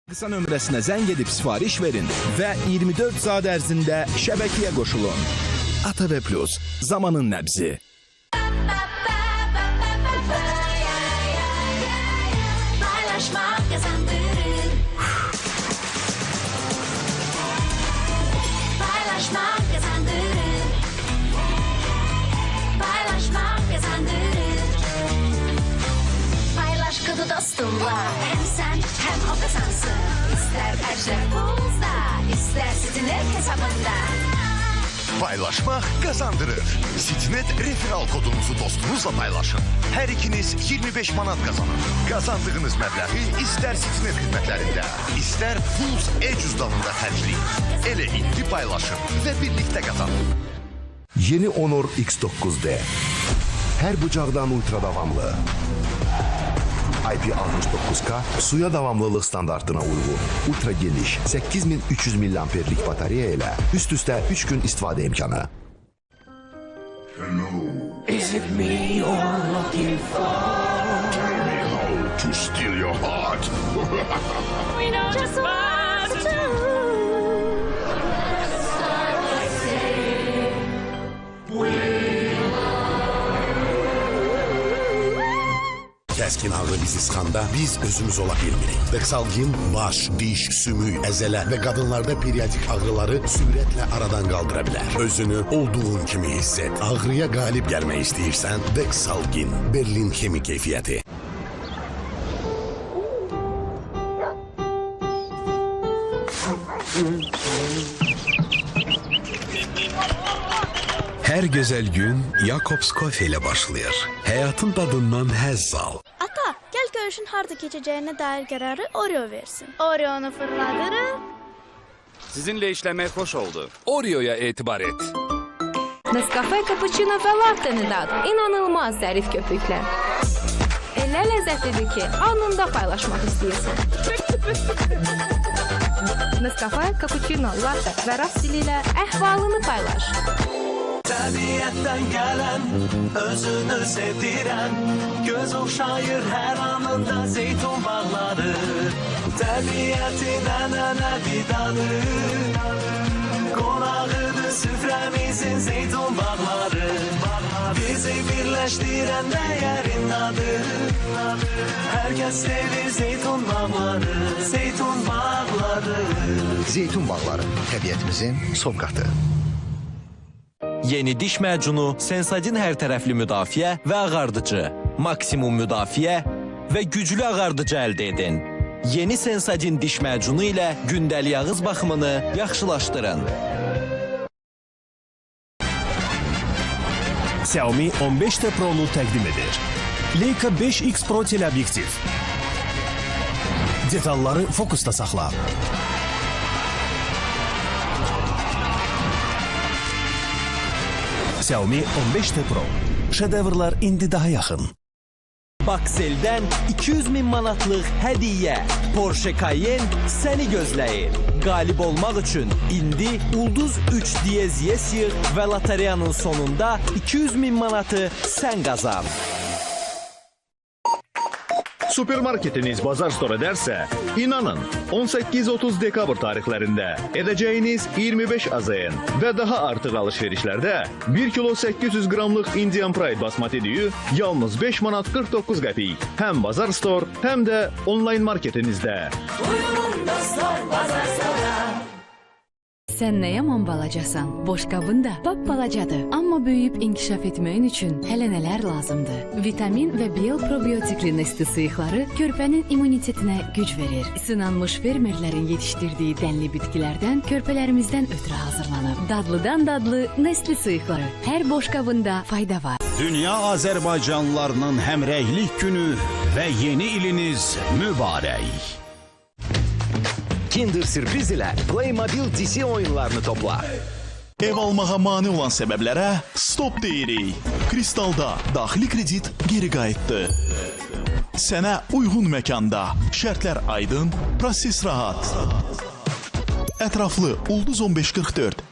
Qısa nömrəsinə zəng edib sifariş verin və 24 saat ərzində şəbəkəyə qoşulun. ATV Plus, zamanın nəbzi. Paylaşmak kazandırır. Paylaşmak kazandırır. Paylaşmak kazandırır. Paylaş kıdı dostumla. Hem sen hem o kazansın. İster Əcrəb Puls'da, ister Citynet hesabında. Paylaşmak kazandırır. Citynet referal kodunuzu dostunuzla paylaşın. Her ikiniz 25 manat kazanın. Kazandığınız məbləği ister Citynet xidmətlərində, ister Puls e-cüzdanında xərcləyin. Elə indi paylaşın və birlikdə qazanın. Yeni Honor X9D. Her bucaqdan ultra davamlı. IP69K suya davamlılıq standartına uyğun, ultra geniş 8300 mAh'lik batareya ilə üst-üstə 3 gün istifadə imkanı. Is it me you're looking for? Tell me how to steal your heart. We know just what to do. Kəskin ağrı bizi sıxanda biz özümüz ola bilmirik. Dexalgin baş, diş, sümük, əzələ və qadınlarda periodik ağrıları sürətlə aradan qaldıra bilər. Özünü olduğun kimi hiss et. Ağrıya qalib gəlmək istəyirsən, Dexalgin, Berlin Xemi keyfiyyəti. Her güzel gün Jacobs Coffee ile başlıyor. Hayatın tadından həzz al. Ata, gel görüşün harda keçəcəyinə dair qərarı Oreo versin. Oreo'nu fırladırım. Sizinle işlemek hoş oldu. Oreo'ya etibar et. Nescafe cappuccino və latte-ni dad. İnanılmaz zərif köpüklər. Elə ləzzətlidir ki, anında paylaşmaq istəyirsən. Nescafe cappuccino, latte və rast dili ilə əhvalını paylaş. Təbiətdən gələn, özünü sevdirən, göz oxşayır hər anında zeytun bağları. Təbiətin ənənəvi dadı, qonağıdır süfrəmizin zeytun bağları. Bizi birləşdirən dəyərin adı, hər kəs sevir zeytun bağları, zeytun bağları. Zeytun bağları, təbiətimizin sovqatı. Yeni diş macunu Sensodyne hər tərəfli müdafiə və ağardıcı, maksimum müdafiə və güclü ağardıcı əldə edin. Yeni Sensodyne diş macunu ilə gündəlik ağız baxımını yaxşılaşdırın. Xiaomi 15T Pro'nu təqdim edir. Leica 5X Pro teleobyektiv. Detalları fokusda saxla. Xiaomi 15T Pro. Şedevrlar indi daha yaxın. Baksel'dən 200 min manatlıq hədiyyə. Porsche Cayenne səni gözləyir. Qalib olmaq üçün indi Ulduz 3 diyez yes yığ və lotereyanın sonunda 200 min manatı sən qazan. Supermarketiniz Bazar Store ederse, inanın 18-30 dekabr tarihlərində edəcəyiniz 25 AZN və daha artıq alışverişlərdə 1 kilo 800 qramlıq Indian Pride basmati düyü yalnız 5 manat 49 qəpik. Həm Bazar Store, həm də online marketinizdə. Buyurun dostlar Bazar Store'a. Sən nə yaman balacasan? Boşqabın da bab balacadır. Amma böyüyüb inkişaf etməyin üçün hələ nələr lazımdır? Vitamin və biol probiotikli Nestle sıyıqları körpənin immunitetinə güc verir. Sınanmış fermerlərin yetişdirdiği dənli bitkilərdən körpələrimizdən ötürü hazırlanıb. Dadlıdan dadlı Nestle sıyıqları. Hər boşqabında fayda var. Dünya Azərbaycanlılarının həmrəylik günü və yeni iliniz mübarək. Kinder sürpriz ilə Playmobil DC oyunlarını topla. Ev almağa mane olan səbəblərə stop deyirik. Kristalda daxili kredit geri qayıtdı. Sənə uyğun məkanda, şərtlər aydın, proses rahat. Ətraflı Ulduz 1544